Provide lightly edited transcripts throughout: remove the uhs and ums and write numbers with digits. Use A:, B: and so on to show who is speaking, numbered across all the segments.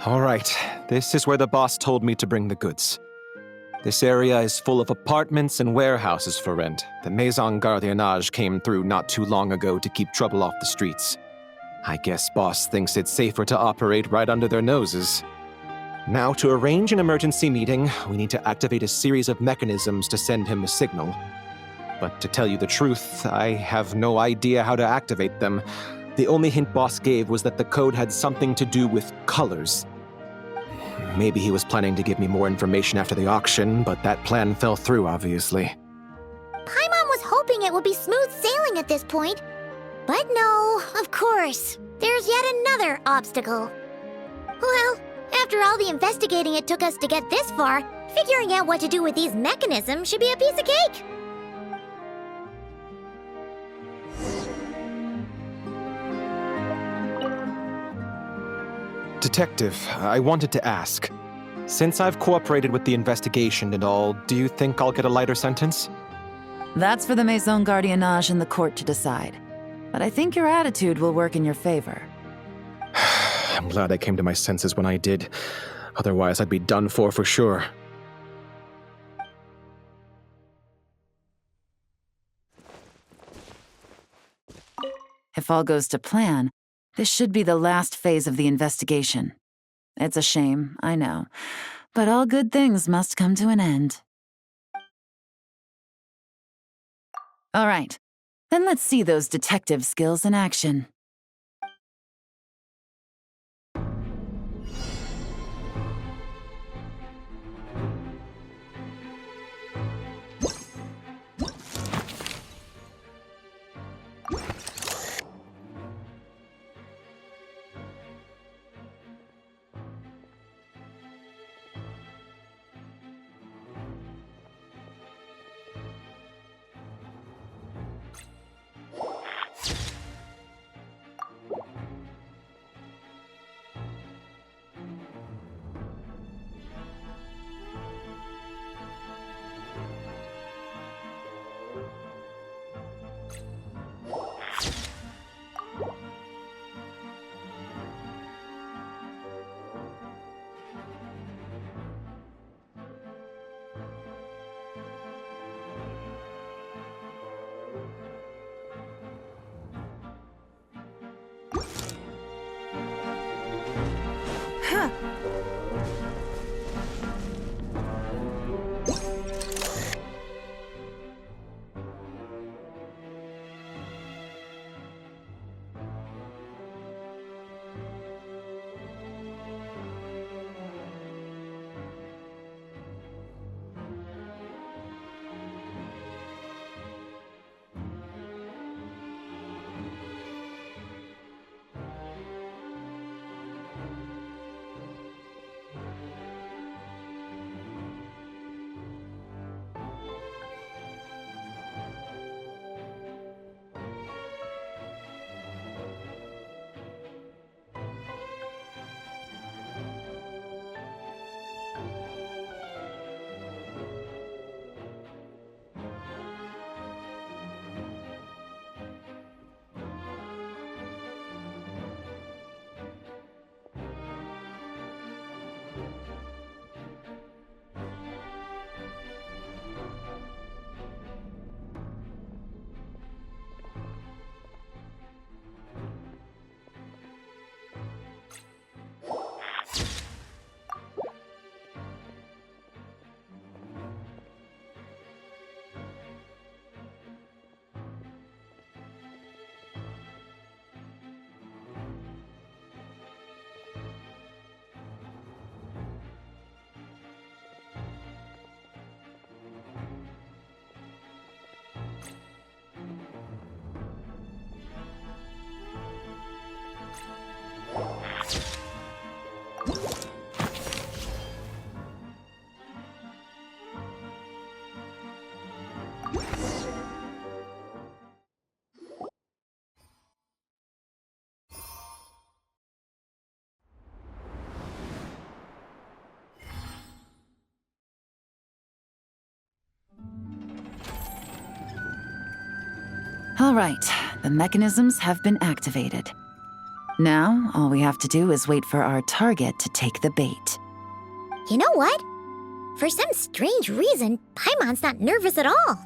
A: Alright, this is where the boss told me to bring the goods. This area is full of apartments and warehouses for rent. The Maison Gardiennage came through not too long ago to keep trouble off the streets. I guess boss thinks it's safer to operate right under their noses. Now, to arrange an emergency meeting, we need to activate a series of mechanisms to send him a signal. But to tell you the truth, I have no idea how to activate them. The only hint boss gave was that the code had something to do with colors. Maybe he was planning to give me more information after the auction, but that plan fell through, obviously.
B: Paimon was hoping it would be smooth sailing at this point. But no, of course. There's yet another obstacle. Well, after all the investigating it took us to get this far, figuring out what to do with these mechanisms should be a piece of cake.
A: Detective, I wanted to ask. Since I've cooperated with the investigation and all, do you think I'll get a lighter sentence?
C: That's for the Maison Gardiennage and the court to decide. But I think your attitude will work in your favor.
A: I'm glad I came to my senses when I did. Otherwise, I'd be done for sure.
C: If all goes to plan, this should be the last phase of the investigation. It's a shame, I know, but all good things must come to an end. All right, then let's see those detective skills in action. All right, the mechanisms have been activated. Now, all we have to do is wait for our target to take the bait.
B: You know what? For some strange reason, Paimon's not nervous at all.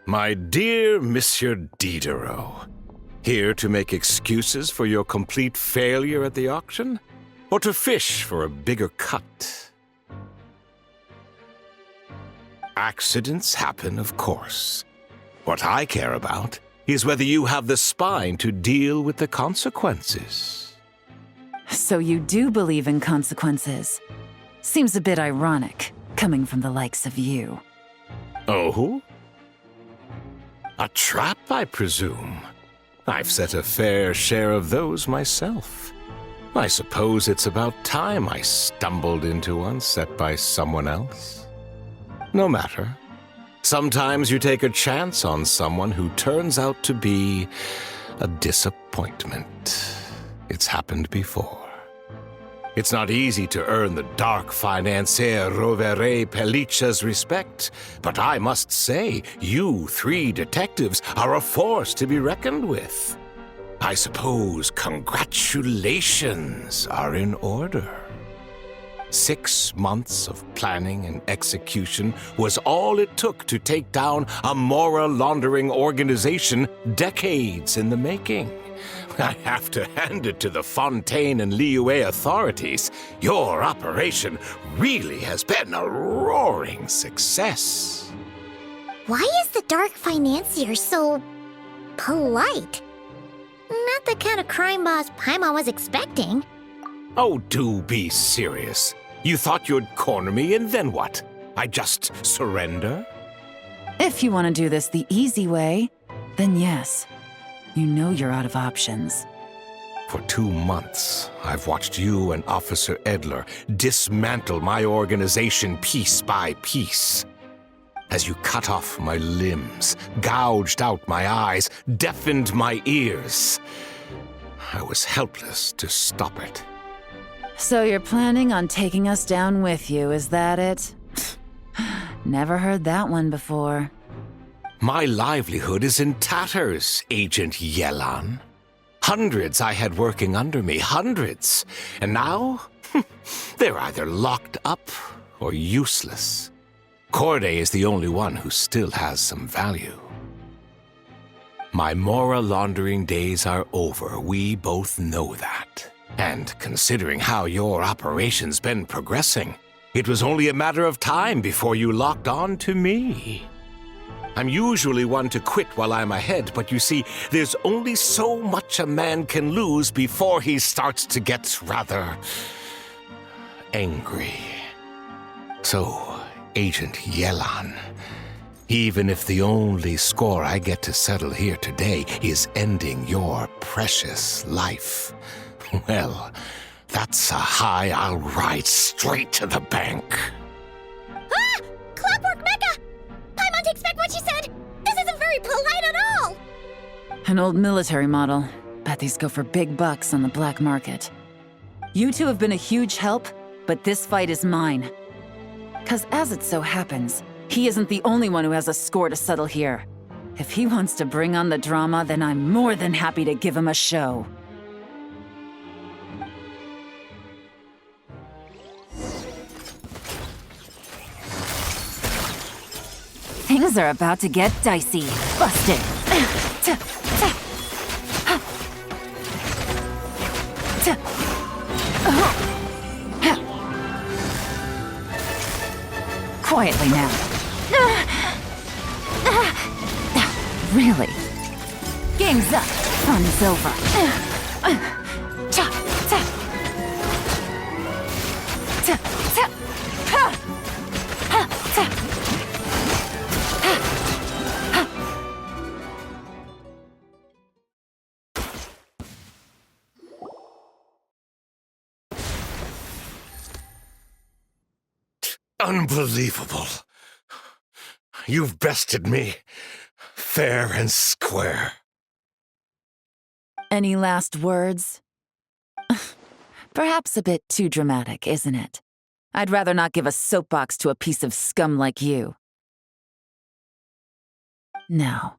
D: My dear Monsieur Diderot, here to make excuses for your complete failure at the auction? Or to fish for a bigger cut? Accidents happen, of course. What I care about is whether you have the spine to deal with the consequences.
C: So you do believe in consequences. Seems a bit ironic, coming from the likes of you.
D: Oh? A trap, I presume. I've set a fair share of those myself. I suppose it's about time I stumbled into one set by someone else. No matter. Sometimes you take a chance on someone who turns out to be a disappointment. It's happened before. It's not easy to earn the dark financier Rovere Pelliccia's respect, but I must say, you three detectives are a force to be reckoned with. I suppose congratulations are in order. 6 months of planning and execution was all it took to take down a moral laundering organization decades in the making. I have to hand it to the Fontaine and Liyue authorities. Your operation really has been a roaring success.
B: Why is the Dark Financier so polite? Not the kind of crime boss Paimon was expecting.
D: Oh, do be serious. You thought you'd corner me, and then what? I just surrender?
C: If you want to do this the easy way, then yes. You know you're out of options.
D: For 2 months, I've watched you and Officer Edler dismantle my organization piece by piece. As you cut off my limbs, gouged out my eyes, deafened my ears, I was helpless to stop it.
C: So you're planning on taking us down with you, is that it? Never heard that one before.
D: My livelihood is in tatters, Agent Yelan. Hundreds I had working under me, hundreds. And now, they're either locked up or useless. Corday is the only one who still has some value. My moral laundering days are over, we both know that. And considering how your operation's been progressing, it was only a matter of time before you locked on to me. I'm usually one to quit while I'm ahead, but you see, there's only so much a man can lose before he starts to get rather angry. So, Agent Yelan, even if the only score I get to settle here today is ending your precious life, well, that's a high I'll ride straight to the bank.
B: Ah! Clockwork Mecha! Paimon takes back what she said! This isn't very polite at all!
C: An old military model. Bet these go for big bucks on the black market. You two have been a huge help, but this fight is mine. 'Cause as it so happens, he isn't the only one who has a score to settle here. If he wants to bring on the drama, then I'm more than happy to give him a show. Things are about to get dicey. Busted. Quietly now. Really? Game's up. Fun is over.
D: Unbelievable. You've bested me, fair and square.
C: Any last words? Perhaps a bit too dramatic, isn't it? I'd rather not give a soapbox to a piece of scum like you. No,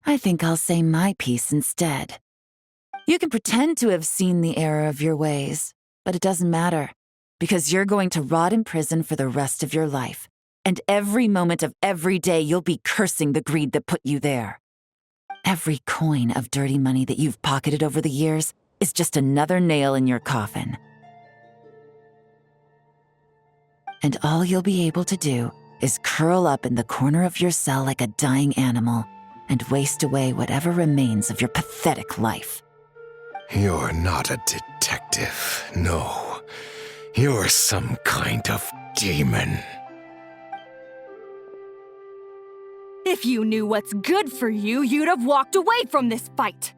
C: I think I'll say my piece instead. You can pretend to have seen the error of your ways, but it doesn't matter, because you're going to rot in prison for the rest of your life, and every moment of every day you'll be cursing the greed that put you there. Every coin of dirty money that you've pocketed over the years is just another nail in your coffin. And all you'll be able to do is curl up in the corner of your cell like a dying animal and waste away whatever remains of your pathetic life.
D: You're not a detective, no. You're some kind of demon.
E: If you knew what's good for you, you'd have walked away from this fight.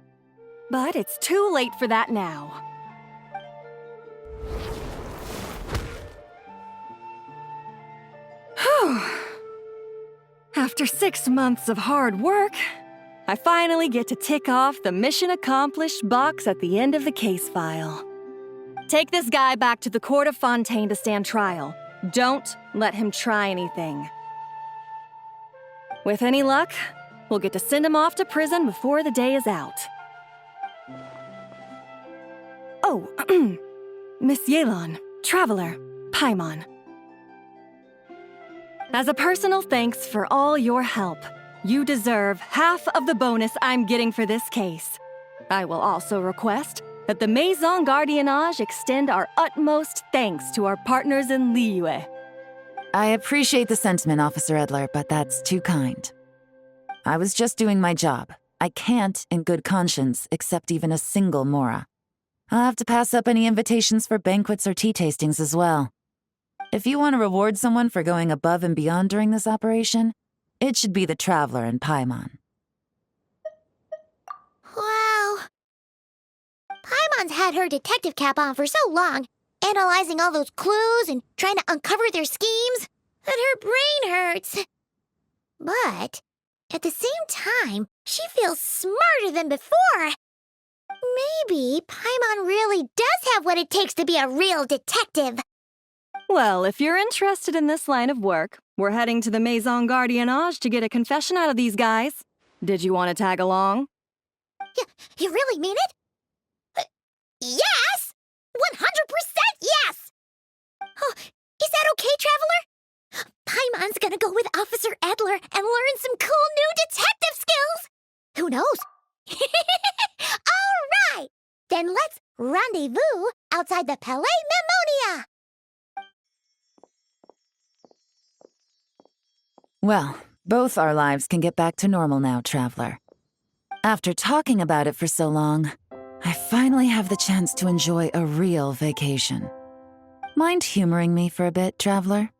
E: But it's too late for that now. Whew. After 6 months of hard work, I finally get to tick off the mission accomplished box at the end of the case file. Take this guy back to the court of Fontaine to stand trial. Don't let him try anything. With any luck, we'll get to send him off to prison before the day is out. Oh, Miss Yelan, Traveler, Paimon. As a personal thanks for all your help, you deserve half of the bonus I'm getting for this case. I will also request that the Maison Gardiennage extend our utmost thanks to our partners in Liyue.
C: I appreciate the sentiment, Officer Edler, but that's too kind. I was just doing my job. I can't, in good conscience, accept even a single mora. I'll have to pass up any invitations for banquets or tea tastings as well. If you want to reward someone for going above and beyond during this operation, it should be the Traveler and Paimon.
B: Wow. Paimon's had her detective cap on for so long, analyzing all those clues and trying to uncover their schemes, that her brain hurts. But at the same time, she feels smarter than before. Maybe Paimon really does have what it takes to be a real detective.
E: Well, if you're interested in this line of work, we're heading to the Maison Gardiennage to get a confession out of these guys. Did you want to tag along?
B: You really mean it? Yes! 100% yes! Oh, is that okay, Traveler? Paimon's gonna go with Officer Edler and learn some cool new detective skills! Who knows? All right! Then let's rendezvous outside the Palais Memonia!
C: Well, both our lives can get back to normal now, Traveler. After talking about it for so long, I finally have the chance to enjoy a real vacation. Mind humoring me for a bit, Traveler?